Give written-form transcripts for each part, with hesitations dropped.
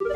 Hello,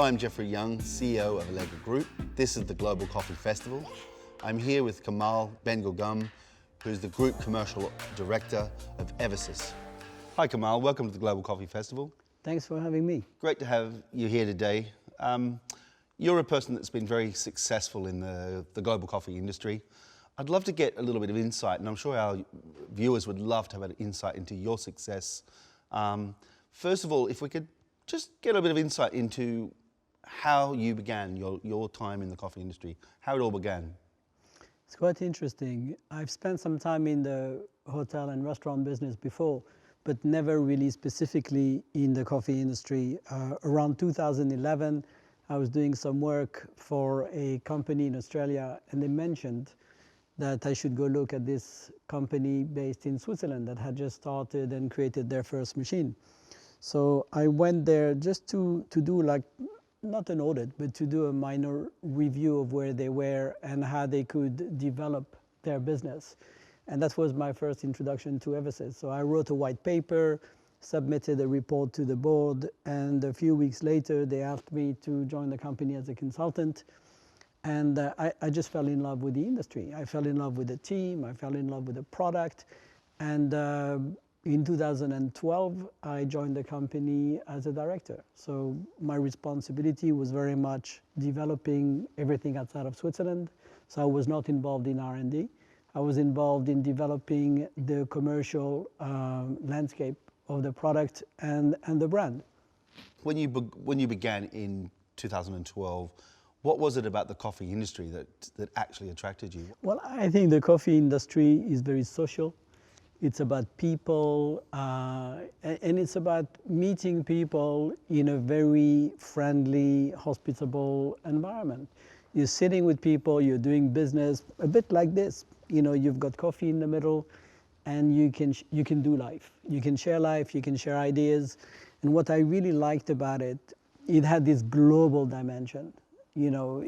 I'm Jeffrey Young, CEO of Allegra Group. This is the Global Coffee Festival. I'm here with Kamal Bengougam, who's the Group Commercial Director of Eversys. Hi Kamal, welcome to the Global Coffee Festival. Thanks for having me. Great to have you here today. You're a person that's been very successful in the global coffee industry. I'd love to get a little bit of insight, and I'm sure our viewers would love to have an insight into your success. First of all, if we could just get a bit of insight into how you began your time in the coffee industry, how it all began. It's quite interesting. I've spent some time in the hotel and restaurant business before, but never really specifically in the coffee industry. Around 2011, I was doing some work for a company in Australia, and they mentioned that I should go look at this company based in Switzerland that had just started and created their first machine. So I went there just to do like, not an audit, but to do a minor review of where they were and how they could develop their business. And that was my first introduction to Eversys. So I wrote a white paper, submitted a report to the board, and a few weeks later they asked me to join the company as a consultant. And I just fell in love with the industry. I fell in love with the team, I fell in love with the product. And in 2012, I joined the company as a director. So my responsibility was very much developing everything outside of Switzerland. So I was not involved in R&D. I was involved in developing the commercial landscape of the product and the brand. When you began in 2012, what was it about the coffee industry that actually attracted you? Well, I think the coffee industry is very social. It's about people, and it's about meeting people in a very friendly, hospitable environment. You're sitting with people, you're doing business, a bit like this. You know, you've got coffee in the middle, and you can do life. You can share life, you can share ideas. And what I really liked about it, it had this global dimension. You know,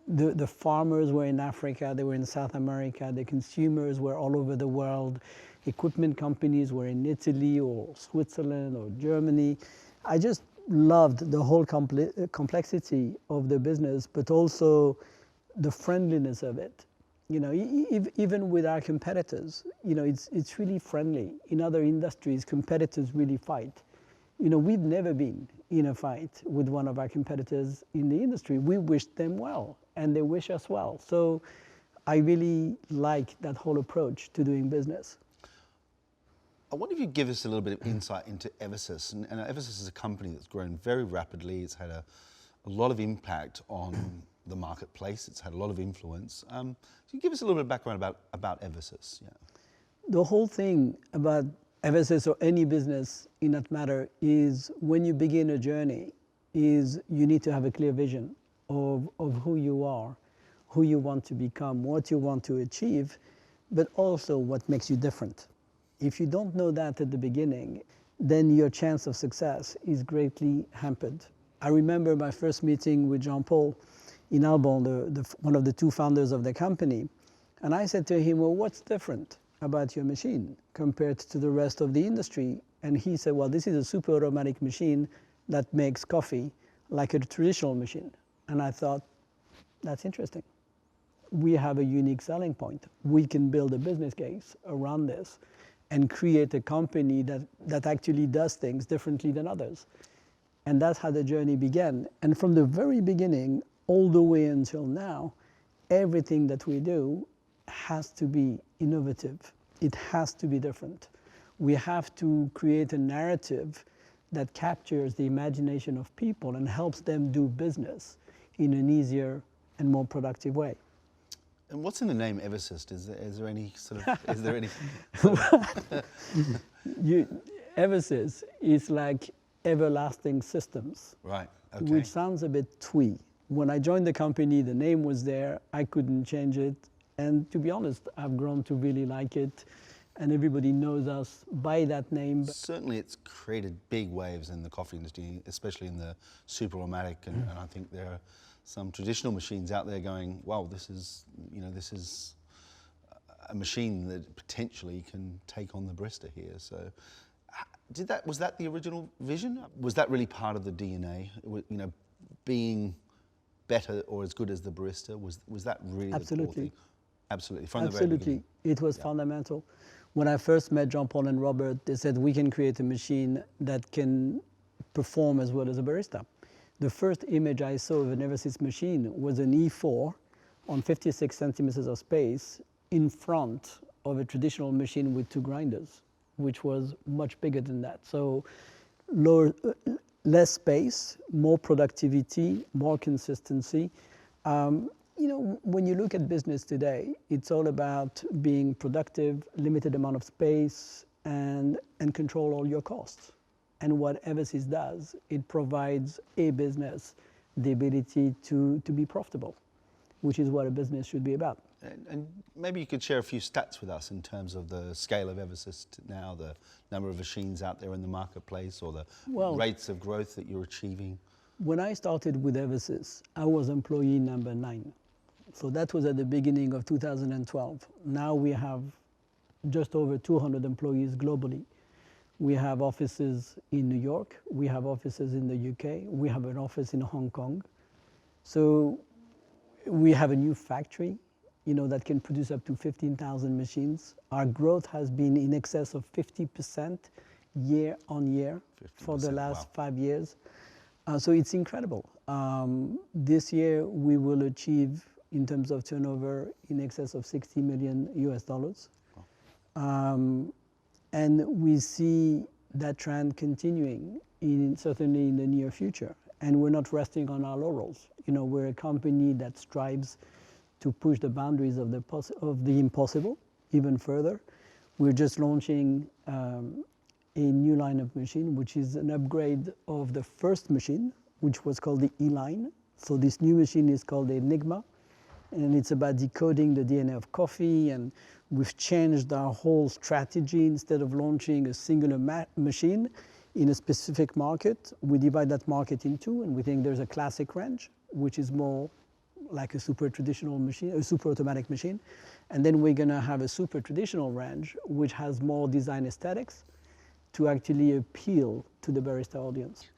the farmers were in Africa, they were in South America, the consumers were all over the world. Equipment companies were in Italy or Switzerland or Germany. I just loved the whole complexity of the business, but also the friendliness of it. You know, even with our competitors, you know, it's really friendly. In other industries, competitors really fight. You know, we've never been in a fight with one of our competitors in the industry. We wish them well, and they wish us well. So I really like that whole approach to doing business. I wonder if you give us a little bit of insight into Eversys. And Eversys is a company that's grown very rapidly. It's had a lot of impact on the marketplace. It's had a lot of influence. Can you give us a little bit of background about Eversys? Yeah. The whole thing about Eversys or any business in that matter is when you begin a journey is you need to have a clear vision of who you are, who you want to become, what you want to achieve, but also what makes you different. If you don't know that at the beginning, then your chance of success is greatly hampered. I remember my first meeting with Jean-Paul in Albon, one of the two founders of the company, and I said to him, well, what's different about your machine compared to the rest of the industry? And he said, well, this is a super automatic machine that makes coffee like a traditional machine. And I thought, that's interesting. We have a unique selling point. We can build a business case around this and create a company that actually does things differently than others. And that's how the journey began. And from the very beginning, all the way until now, everything that we do has to be innovative. It has to be different. We have to create a narrative that captures the imagination of people and helps them do business in an easier and more productive way. And what's in the name Eversys? Is there any sort of, is there any? Eversys is like everlasting systems. Right, okay. Which sounds a bit twee. When I joined the company, the name was there, I couldn't change it. And to be honest, I've grown to really like it. And everybody knows us by that name. Certainly it's created big waves in the coffee industry, especially in the super aromatic, and I think there are some traditional machines out there going, wow, this is a machine that potentially can take on the barista here. So was that the original vision? Was that really part of the DNA? Being better or as good as the barista, was that really the core thing? Absolutely, from the very beginning. It was fundamental. When I first met Jean-Paul and Robert, they said we can create a machine that can perform as well as a barista. The first image I saw of an Eversys machine was an E4 on 56 centimeters of space in front of a traditional machine with 2 grinders, which was much bigger than that. So less space, more productivity, more consistency. When you look at business today, it's all about being productive, limited amount of space, and control all your costs. And what Eversys does, it provides a business the ability to be profitable, which is what a business should be about. And maybe you could share a few stats with us in terms of the scale of Eversys now, the number of machines out there in the marketplace, or the rates of growth that you're achieving. When I started with Eversys, I was employee number 9. So that was at the beginning of 2012. Now we have just over 200 employees globally. We have offices in New York, we have offices in the UK, we have an office in Hong Kong. So we have a new factory, that can produce up to 15,000 machines. Our growth has been in excess of 50% year on year for the last 5 years. So it's incredible. This year we will achieve, in terms of turnover, in excess of $60 million US. And we see that trend continuing, certainly in the near future. And we're not resting on our laurels. We're a company that strives to push the boundaries of the impossible even further. We're just launching a new line of machine, which is an upgrade of the first machine, which was called the E-line. So this new machine is called Enigma, and it's about decoding the DNA of coffee. And we've changed our whole strategy. Instead of launching a singular machine in a specific market, we divide that market in 2, and we think there's a classic range, which is more like a super traditional machine, a super automatic machine. And then we're gonna have a super traditional range, which has more design aesthetics to actually appeal to the barista audience.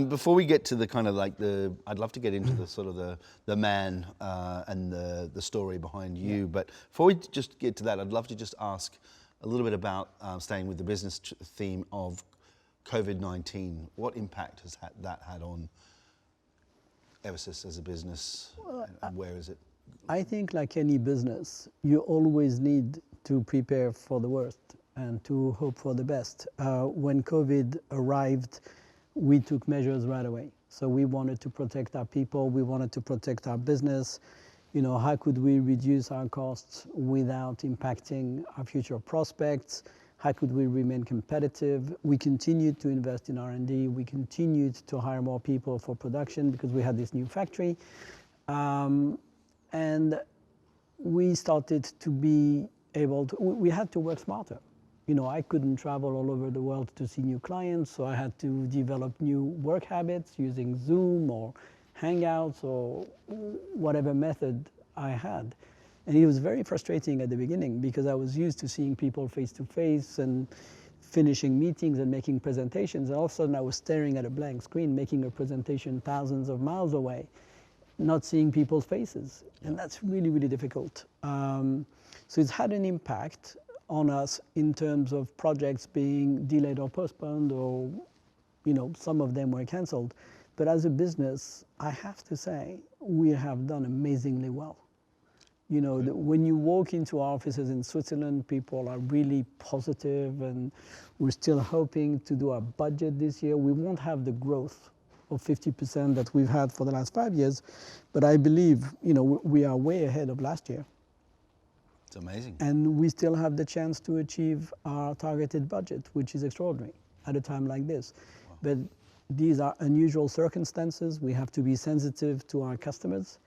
Before we get to the kind of I'd love to get into the sort of the man and the story behind you. But before we just get to that, I'd love to just ask a little bit about staying with the business theme of COVID-19. What impact has that had on Eversys as a business, and where is it? I think like any business, you always need to prepare for the worst and to hope for the best. When COVID arrived, we took measures right away. So we wanted to protect our people, we wanted to protect our business. How could we reduce our costs without impacting our future prospects? How could we remain competitive? We continued to invest in R&D. We continued to hire more people for production because we had this new factory. And we started to be able to, we had to work smarter. I couldn't travel all over the world to see new clients, so I had to develop new work habits using Zoom or Hangouts or whatever method I had. And it was very frustrating at the beginning because I was used to seeing people face to face and finishing meetings and making presentations. And all of a sudden I was staring at a blank screen, making a presentation thousands of miles away, not seeing people's faces. And that's really, really difficult. So it's had an impact on us in terms of projects being delayed or postponed, or some of them were canceled. But as a business, I have to say, we have done amazingly well. When you walk into our offices in Switzerland, people are really positive, and we're still hoping to do our budget this year. We won't have the growth of 50% that we've had for the last 5 years, but I believe, we are way ahead of last year. It's amazing. And we still have the chance to achieve our targeted budget, which is extraordinary at a time like this. Wow. But these are unusual circumstances. We have to be sensitive to our customers.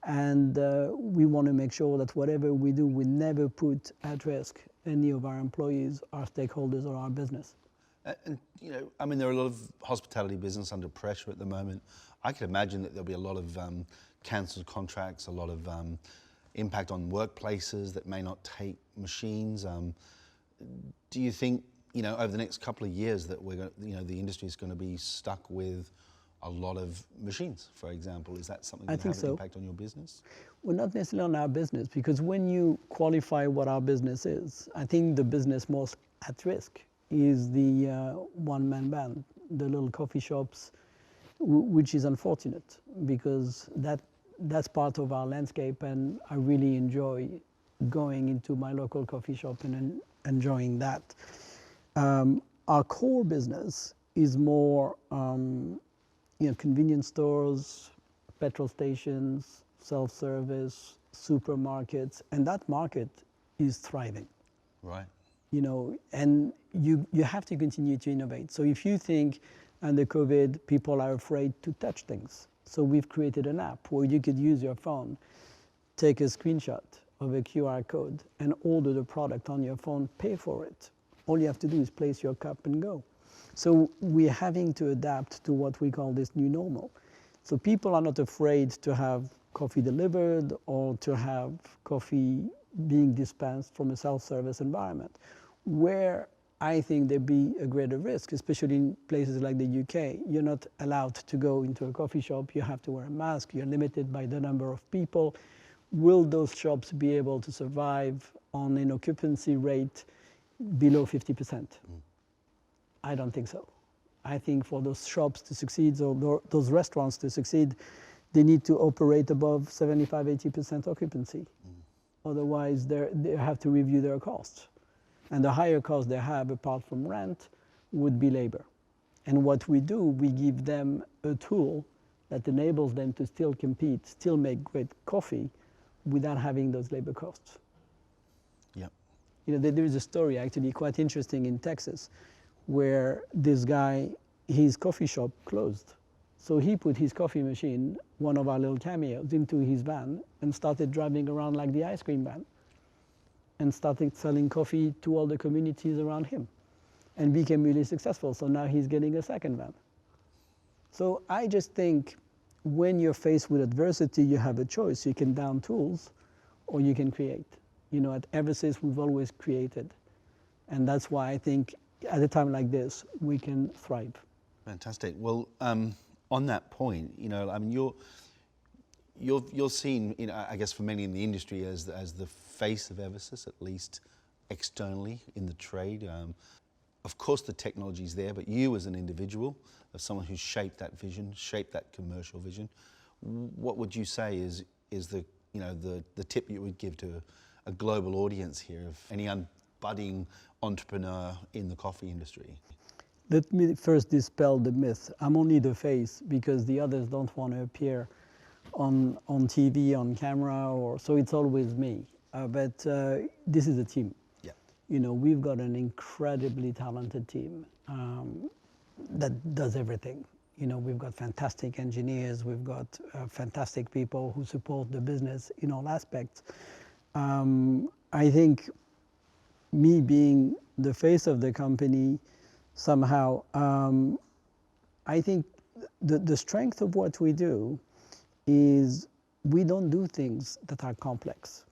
And we want to make sure that whatever we do, we never put at risk any of our employees, our stakeholders, or our business. And there are a lot of hospitality business under pressure at the moment. I can imagine that there'll be a lot of cancelled contracts, a lot of impact on workplaces that may not take machines. Do you think, over the next couple of years that the industry is going to be stuck with a lot of machines, for example? Is that something that has an impact on your business? Well, not necessarily on our business, because when you qualify what our business is, I think the business most at risk is the one-man band, the little coffee shops, which is unfortunate because that's part of our landscape, and I really enjoy going into my local coffee shop and enjoying that. Our core business is more convenience stores, petrol stations, self-service, supermarkets, and that market is thriving. Right. And you have to continue to innovate. So if you think under COVID, people are afraid to touch things. So we've created an app where you could use your phone, take a screenshot of a QR code and order the product on your phone, pay for it. All you have to do is place your cup and go. So we're having to adapt to what we call this new normal. So people are not afraid to have coffee delivered or to have coffee being dispensed from a self-service environment. Where I think there'd be a greater risk, especially in places like the UK. You're not allowed to go into a coffee shop. You have to wear a mask. You're limited by the number of people. Will those shops be able to survive on an occupancy rate below 50%? I don't think so. I think for those shops to succeed, or those restaurants to succeed, they need to operate above 75, 80% occupancy. Otherwise, they have to review their costs. And the higher cost they have, apart from rent, would be labor. And what we do, we give them a tool that enables them to still compete, still make great coffee without having those labor costs. Yep. There is a story actually quite interesting in Texas where this guy, his coffee shop closed. So he put his coffee machine, one of our little cameos, into his van and started driving around like the ice cream van, and started selling coffee to all the communities around him and became really successful. So now he's getting a second van. So I just think when you're faced with adversity, you have a choice. You can down tools or you can create. At Eversys, we've always created. And that's why I think at a time like this, we can thrive. Fantastic. Well, on that point, you're seen, I guess, for many in the industry as the face of Eversys, at least externally in the trade. Of course, the technology's there, but you as an individual, as someone who's shaped that vision, shaped that commercial vision, what would you say is the tip you would give to a global audience here of any budding entrepreneur in the coffee industry? Let me first dispel the myth. I'm only the face because the others don't want to appear on TV, on camera, so it's always me. But this is a team. Yeah. We've got an incredibly talented team that does everything. We've got fantastic engineers. We've got fantastic people who support the business in all aspects. I think me being the face of the company, somehow, I think the strength of what we do is we don't do things that are complex.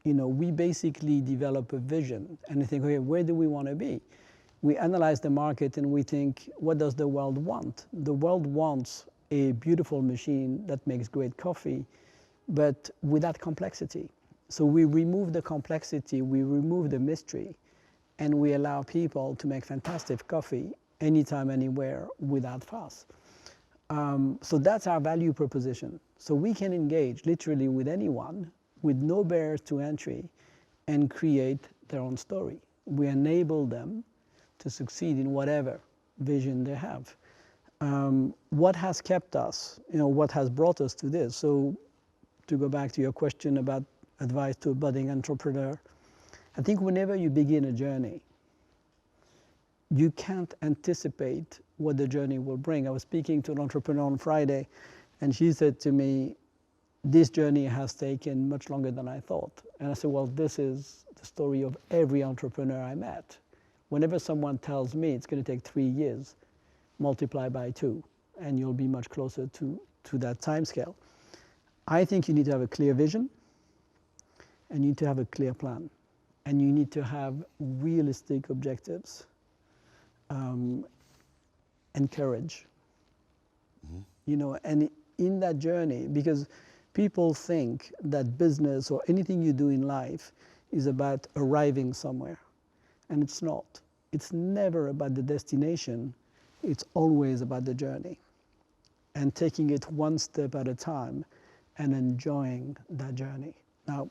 We basically develop a vision and think, okay, where do we want to be? We analyze the market and we think, what does the world want? The world wants a beautiful machine that makes great coffee, but without complexity. So we remove the complexity, we remove the mystery, and we allow people to make fantastic coffee anytime, anywhere, without fuss. So that's our value proposition. So we can engage literally with anyone with no barriers to entry and create their own story. We enable them to succeed in whatever vision they have. What has kept us, what has brought us to this? So to go back to your question about advice to a budding entrepreneur, I think whenever you begin a journey, you can't anticipate what the journey will bring. I was speaking to an entrepreneur on Friday, and she said to me, this journey has taken much longer than I thought. And I said, well, this is the story of every entrepreneur I met. Whenever someone tells me it's going to take 3 years, multiply by 2, and you'll be much closer to that time scale. I think you need to have a clear vision, and you need to have a clear plan, and you need to have realistic objectives, and courage. And in that journey, because people think that business or anything you do in life is about arriving somewhere, and it's not. It's never about the destination. It's always about the journey, and taking it one step at a time and enjoying that journey. Now,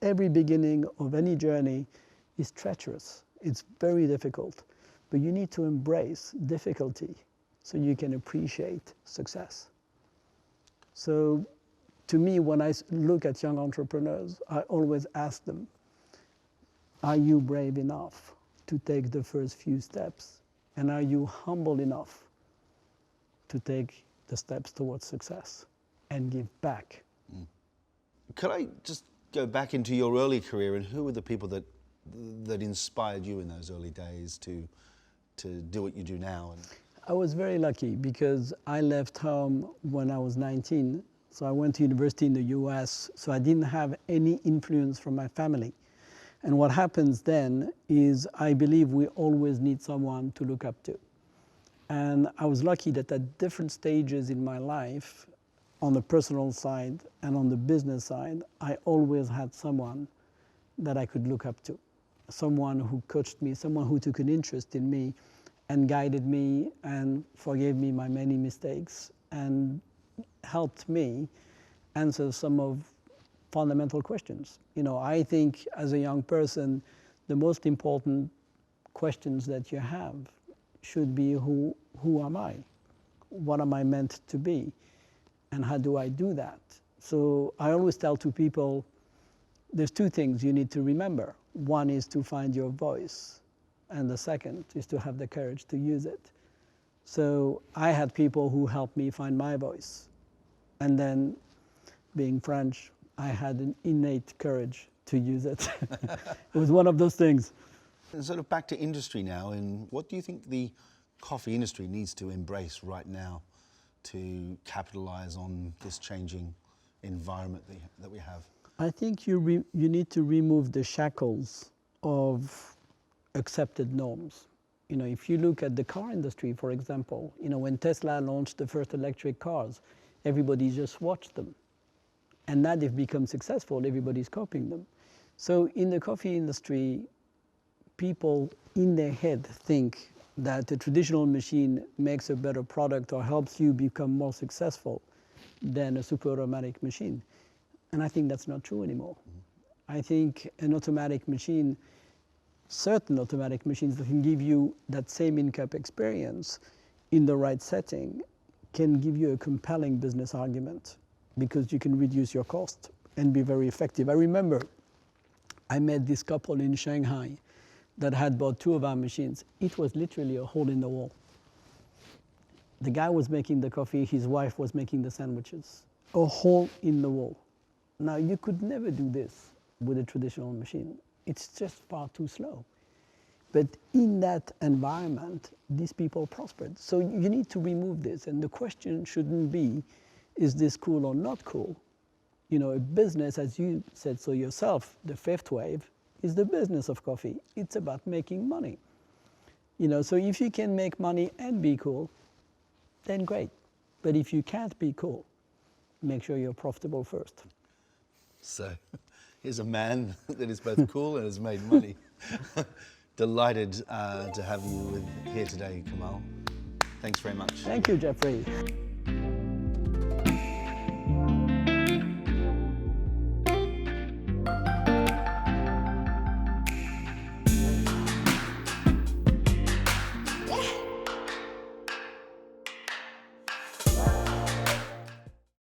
every beginning of any journey is treacherous. It's very difficult, but you need to embrace difficulty so you can appreciate success. So to me, when I look at young entrepreneurs, I always ask them, are you brave enough to take the first few steps? And are you humble enough to take the steps towards success and give back? Could I just go back into your early career, and who were the people that inspired you in those early days to do what you do now? I was very lucky because I left home when I was 19. So I went to university in the US, so I didn't have any influence from my family. And what happens then is I believe we always need someone to look up to. And I was lucky that at different stages in my life, on the personal side and on the business side, I always had someone that I could look up to. Someone who coached me, someone who took an interest in me and guided me and forgave me my many mistakes and helped me answer some of fundamental questions. I think as a young person, the most important questions that you have should be who am I? What am I meant to be? And how do I do that? So I always tell to people, there's two things you need to remember. One is to find your voice, and the second is to have the courage to use it. So I had people who helped me find my voice. And then, being French, I had an innate courage to use it. It was one of those things. And sort of back to industry now, and what do you think the coffee industry needs to embrace right now to capitalize on this changing environment that we have? I think you need to remove the shackles of accepted norms. If you look at the car industry, for example, when Tesla launched the first electric cars, everybody just watched them. And now they've become successful, everybody's copying them. So in the coffee industry, people in their head think that a traditional machine makes a better product or helps you become more successful than a super automatic machine. And I think that's not true anymore. I think an automatic machine, certain automatic machines that can give you that same in-cup experience in the right setting can give you a compelling business argument because you can reduce your cost and be very effective. I remember I met this couple in Shanghai that had bought two of our machines. It was literally a hole in the wall. The guy was making the coffee, his wife was making the sandwiches. A hole in the wall. Now, you could never do this with a traditional machine. It's just far too slow. But in that environment, these people prospered. So you need to remove this. And the question shouldn't be, is this cool or not cool? A business, as you said so yourself, the fifth wave, is the business of coffee. It's about making money. So if you can make money and be cool, then great. But if you can't be cool, make sure you're profitable first. So here's a man that is both cool and has made money. Delighted to have you here today, Kamal. Thanks very much. Thank you, Jeffrey.